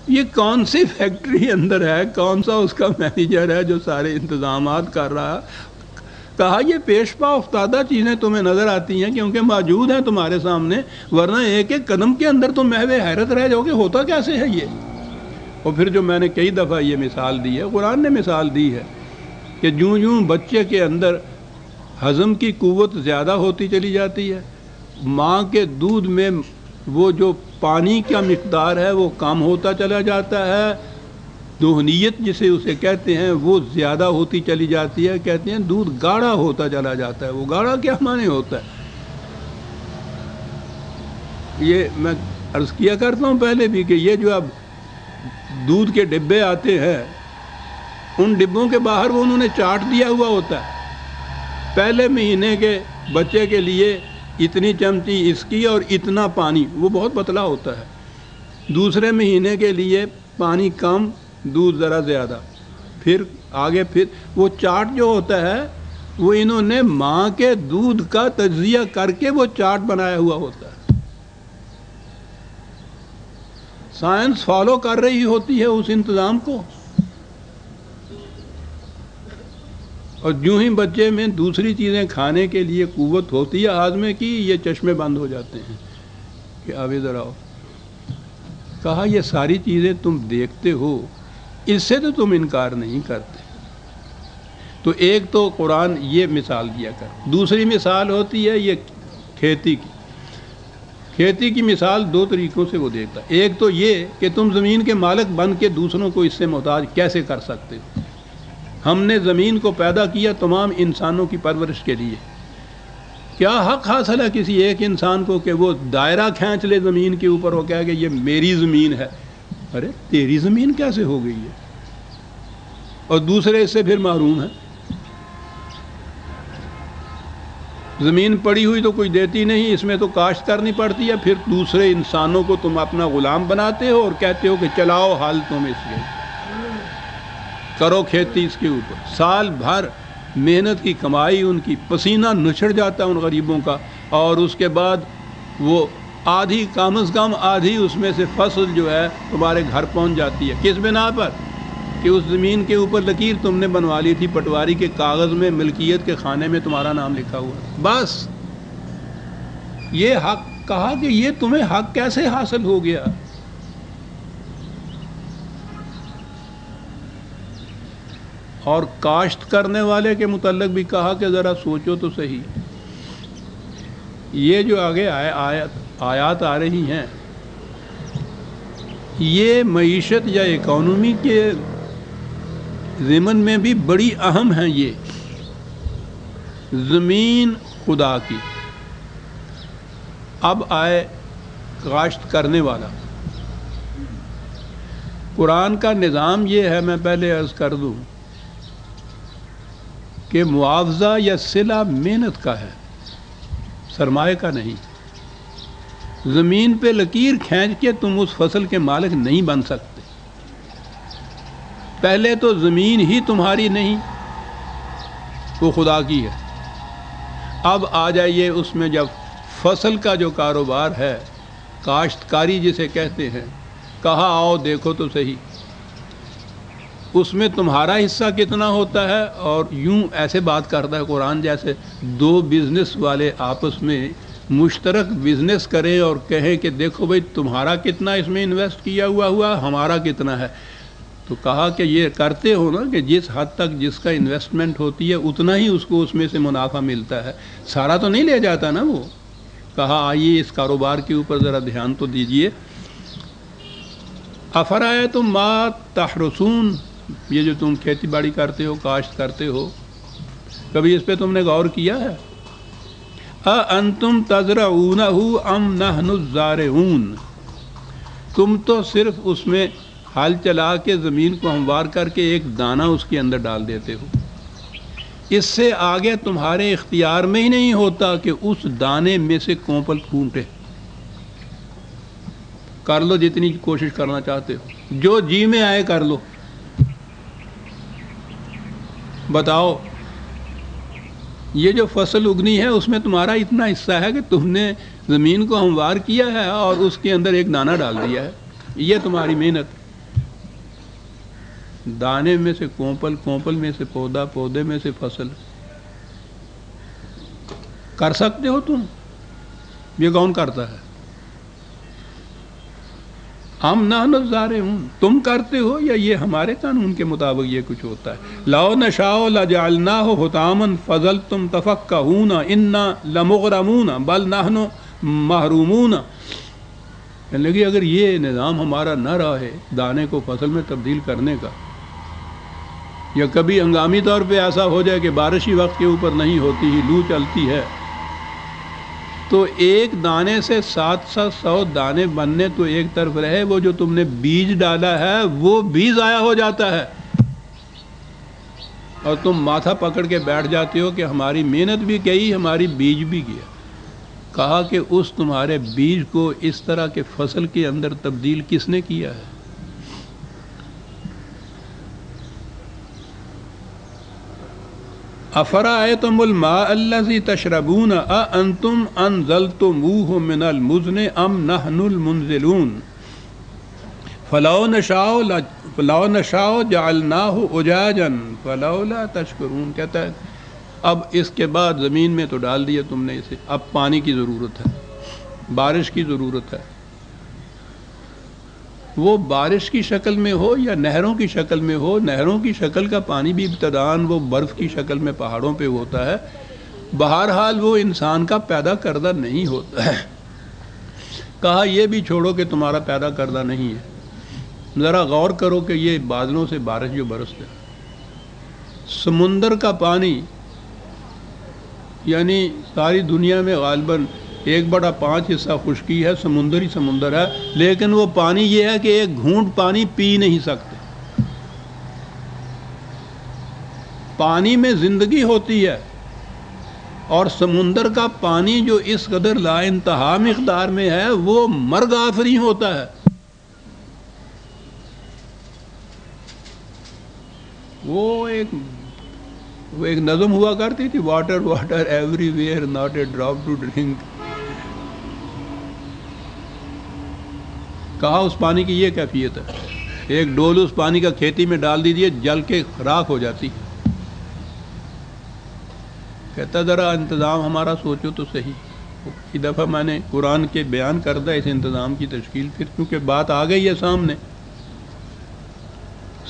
یہ کون سی فیکٹری اندر ہے، کون سا اس کا مینیجر ہے جو سارے انتظامات کر رہا ہے؟ کہا یہ پیش پا افتادہ چیزیں تمہیں نظر آتی ہیں کیونکہ موجود ہیں تمہارے سامنے، ورنہ ایک ایک قدم کے اندر تم محو حیرت رہ جاؤ گے ہوتا کیسے ہے یہ۔ اور پھر جو میں نے کئی دفعہ یہ مثال دی ہے، قرآن نے مثال دی ہے کہ جوں جوں بچے کے اندر ہضم کی قوت زیادہ ہوتی چلی جاتی ہے، ماں کے دودھ میں وہ جو پانی کا مقدار ہے وہ کم ہوتا چلا جاتا ہے، دہنیت جسے اسے کہتے ہیں وہ زیادہ ہوتی چلی جاتی ہے، کہتے ہیں دودھ گاڑھا ہوتا چلا جاتا ہے۔ وہ گاڑھا کیا معنی ہوتا ہے؟ یہ میں عرض کیا کرتا ہوں پہلے بھی کہ یہ جو اب دودھ کے ڈبے آتے ہیں، ان ڈبوں کے باہر وہ انہوں نے چارٹ دیا ہوا ہوتا ہے، پہلے مہینے کے بچے کے لیے اتنی چمچی اس کی اور اتنا پانی، وہ بہت پتلا ہوتا ہے، دوسرے مہینے کے لیے پانی کم، دودھ ذرا زیادہ، پھر آگے پھر وہ چارٹ جو ہوتا ہے وہ انہوں نے ماں کے دودھ کا تجزیہ کر کے وہ چارٹ بنایا ہوا ہوتا ہے۔ سائنس فالو کر رہی ہوتی ہے اس انتظام کو، اور جو ہی بچے میں دوسری چیزیں کھانے کے لیے قوت ہوتی ہے ہاضمے کی، یہ چشمے بند ہو جاتے ہیں کہ اب ادھر آؤ۔ کہا یہ ساری چیزیں تم دیکھتے ہو، اس سے تو تم انکار نہیں کرتے۔ تو ایک تو قرآن یہ مثال دیا کر، دوسری مثال ہوتی ہے یہ کھیتی کی۔ کھیتی کی مثال دو طریقوں سے وہ دیتا ہے، ایک تو یہ کہ تم زمین کے مالک بن کے دوسروں کو اس سے محتاج کیسے کر سکتے ہو۔ ہم نے زمین کو پیدا کیا تمام انسانوں کی پرورش کے لیے، کیا حق حاصل ہے کسی ایک انسان کو کہ وہ دائرہ کھینچ لے زمین کے اوپر، وہ کہے کہ یہ میری زمین ہے؟ ارے تیری زمین کیسے ہو گئی ہے؟ اور دوسرے اس سے پھر محروم ہیں۔ زمین پڑی ہوئی تو کوئی دیتی نہیں، اس میں تو کاشت کرنی پڑتی ہے، پھر دوسرے انسانوں کو تم اپنا غلام بناتے ہو اور کہتے ہو کہ چلاؤ حال تم اس کے، کرو کھیتی اس کے اوپر۔ سال بھر محنت کی کمائی، ان کی پسینہ نچڑ جاتا ہے ان غریبوں کا، اور اس کے بعد وہ آدھی، کم از کم آدھی اس میں سے فصل جو ہے تمہارے گھر پہنچ جاتی ہے۔ کس بنا پر؟ کہ اس زمین کے اوپر لکیر تم نے بنوا لی تھی پٹواری کے کاغذ میں، ملکیت کے خانے میں تمہارا نام لکھا ہوا، بس یہ حق۔ کہا کہ یہ تمہیں حق کیسے حاصل ہو گیا؟ اور کاشت کرنے والے کے متعلق بھی کہا کہ ذرا سوچو تو صحیح، یہ جو آگے آیات آ رہی ہیں یہ معیشت یا اکانومی کے ضمن میں بھی بڑی اہم ہیں۔ یہ زمین خدا کی، اب آئے کاشت کرنے والا۔ قرآن کا نظام یہ ہے، میں پہلے عرض کر دوں کہ معاوضہ یا صلہ محنت کا ہے، سرمایہ کا نہیں۔ زمین پہ لکیر کھینچ کے تم اس فصل کے مالک نہیں بن سکتے۔ پہلے تو زمین ہی تمہاری نہیں، وہ خدا کی ہے۔ اب آ جائیے اس میں، جب فصل کا جو کاروبار ہے، کاشتکاری جسے کہتے ہیں، کہا آؤ دیکھو تو صحیح اس میں تمہارا حصہ کتنا ہوتا ہے۔ اور یوں ایسے بات کرتا ہے قرآن جیسے دو بزنس والے آپس میں مشترک بزنس کریں اور کہیں کہ دیکھو بھائی تمہارا کتنا اس میں انویسٹ کیا ہوا ہمارا کتنا ہے۔ تو کہا کہ یہ کرتے ہو نا کہ جس حد تک جس کا انویسٹمنٹ ہوتی ہے اتنا ہی اس کو اس میں سے منافع ملتا ہے، سارا تو نہیں لے جاتا نا وہ۔ کہا آئیے اس کاروبار کے اوپر ذرا دھیان تو دیجئے۔ افرأیتم ما تحرثون، یہ جو تم کھیتی باڑی کرتے ہو، کاشت کرتے ہو، کبھی اس پہ تم نے غور کیا ہے؟ اَأَنْتُمْ تَزْرَعُونَهُ أَمْ نَحْنُ الزَّارِعُونَ، تم تو صرف اس میں ہل چلا کے زمین کو ہموار کر کے ایک دانہ اس کے اندر ڈال دیتے ہو، اس سے آگے تمہارے اختیار میں ہی نہیں ہوتا کہ اس دانے میں سے کونپل پھونٹے۔ کر لو جتنی کوشش کرنا چاہتے ہو، جو جی میں آئے کر لو، بتاؤ یہ جو فصل اگنی ہے اس میں تمہارا اتنا حصہ ہے کہ تم نے زمین کو ہموار کیا ہے اور اس کے اندر ایک دانہ ڈال دیا ہے، یہ تمہاری محنت۔ دانے میں سے کونپل، کونپل میں سے پودا، پودے میں سے فصل. کر سکتے ہو تم؟ یہ کون کرتا ہے؟ ہم نحن الزارعون، تم کرتے ہو یا یہ ہمارے قانون کے مطابق یہ کچھ ہوتا ہے؟ لو نشاء لجعلناہ حطاما فظلتم تفکہون انا لمغرمون بل نحن محرومون. لیکن اگر یہ نظام ہمارا نہ رہے دانے کو فصل میں تبدیل کرنے کا، یا کبھی ہنگامی طور پہ ایسا ہو جائے کہ بارش ہی وقت کے اوپر نہیں ہوتی ہی، لو چلتی ہے، تو ایک دانے سے 700 دانے بننے تو ایک طرف رہے، وہ جو تم نے بیج ڈالا ہے وہ بھی ضائع ہو جاتا ہے، اور تم ماتھا پکڑ کے بیٹھ جاتے ہو کہ ہماری محنت بھی گئی، ہماری بیج بھی گیا. کہا کہ اس تمہارے بیج کو اس طرح کے فصل کے اندر تبدیل کس نے کیا ہے؟ افرأیتم الماء الذی تشربون اانتم انزلتموہ من المزن ام نحن المنزلون فلو نشاء جعلناہ اجاجا فلولا تشکرون. کہتا ہے اب اس کے بعد زمین میں تو ڈال دیا تم نے اسے، اب پانی کی ضرورت ہے، بارش کی ضرورت ہے. وہ بارش کی شکل میں ہو یا نہروں کی شکل میں ہو، نہروں کی شکل کا پانی بھی ابتداً وہ برف کی شکل میں پہاڑوں پہ ہوتا ہے، بہرحال وہ انسان کا پیدا کردہ نہیں ہوتا ہے. کہا یہ بھی چھوڑو کہ تمہارا پیدا کردہ نہیں ہے، ذرا غور کرو کہ یہ بادلوں سے بارش جو برستے ہے، سمندر کا پانی، یعنی ساری دنیا میں غالباً 1/5 حصہ خشکی ہے، سمندر ہی سمندر ہے، لیکن وہ پانی یہ ہے کہ ایک گھونٹ پانی پی نہیں سکتے. پانی میں زندگی ہوتی ہے، اور سمندر کا پانی جو اس قدر لا انتہا مقدار میں ہے وہ مرگ آفریں ہوتا ہے. وہ ایک نظم ہوا کرتی تھی، water water everywhere not a drop to drink. کہا اس پانی کی یہ کیفیت ہے، ایک ڈول اس پانی کا کھیتی میں ڈال دیجیے، جل کے راکھ ہو جاتی. کہتا ذرا انتظام ہمارا سوچو تو صحیح. ایک دفعہ میں نے قرآن کے بیان کردہ اس انتظام کی تشکیل، پھر کیونکہ بات آ گئی ہے سامنے.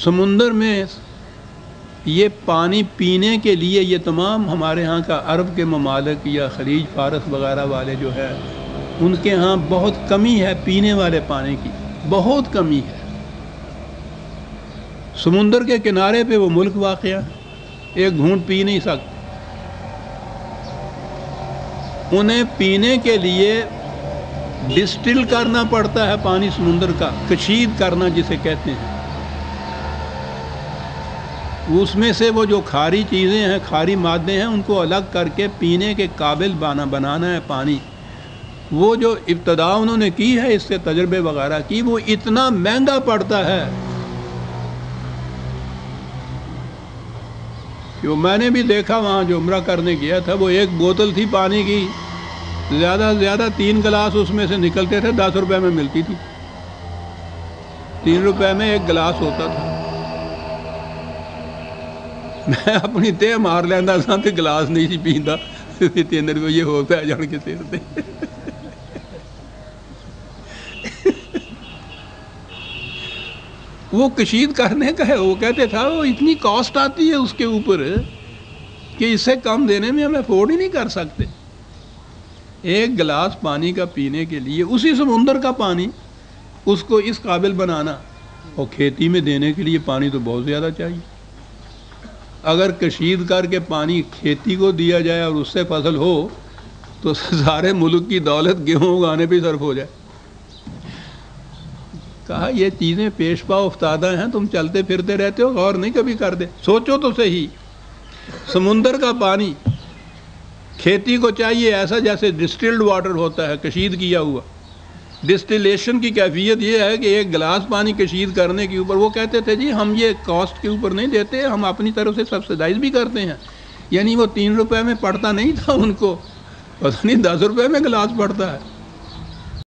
سمندر میں یہ پانی پینے کے لیے یہ تمام ہمارے ہاں کا عرب کے ممالک یا خلیج فارس وغیرہ والے جو ہے ان کے ہاں بہت کمی ہے، پینے والے پانی کی بہت کمی ہے. سمندر کے کنارے پہ وہ ملک واقع ہے، ایک گھونٹ پی نہیں سکتے. انہیں پینے کے لیے ڈسٹل کرنا پڑتا ہے پانی سمندر کا، کشید کرنا جسے کہتے ہیں. اس میں سے وہ جو کھاری چیزیں ہیں، کھاری مادے ہیں، ان کو الگ کر کے پینے کے قابل بنانا ہے پانی. وہ جو ابتدا انہوں نے کی ہے اس سے تجربے وغیرہ کی، وہ اتنا مہنگا پڑتا ہے کہ میں نے بھی دیکھا وہاں جو عمرہ کرنے گیا تھا، وہ ایک بوتل تھی پانی کی، زیادہ سے زیادہ 3 گلاس اس میں سے نکلتے تھے، 10 روپے میں ملتی تھی. 3 روپے میں ایک گلاس ہوتا تھا. میں اپنی تے مار لینا سا تے گلاس نہیں سی پیندا، 3 روپے ہو پہ جان کے سر تے. وہ کشید کرنے کا ہے، وہ کہتے تھا وہ اتنی کاسٹ آتی ہے اس کے اوپر کہ اس سے کم دینے میں ہم افورڈ ہی نہیں کر سکتے. ایک گلاس پانی کا پینے کے لیے اسی سمندر کا پانی اس کو اس قابل بنانا، اور کھیتی میں دینے کے لیے پانی تو بہت زیادہ چاہیے. اگر کشید کر کے پانی کھیتی کو دیا جائے اور اس سے فصل ہو تو سارے ملک کی دولت گیہوں اگانے پہ صرف ہو جائے. کہا یہ چیزیں پیش پا افتادہ ہیں، تم چلتے پھرتے رہتے ہو، غور نہیں کبھی کر دے. سوچو تو صحیح، سمندر کا پانی کھیتی کو چاہیے ایسا جیسے ڈسٹلڈ واٹر ہوتا ہے، کشید کیا ہوا. ڈسٹیلیشن کی کیفیت یہ ہے کہ ایک گلاس پانی کشید کرنے کے اوپر وہ کہتے تھے جی ہم یہ کاسٹ کے اوپر نہیں دیتے، ہم اپنی طرف سے سبسیڈائز بھی کرتے ہیں. یعنی وہ 3 روپے میں پڑتا نہیں تھا ان کو، پتہ نہیں 10 روپے میں گلاس پڑتا ہے.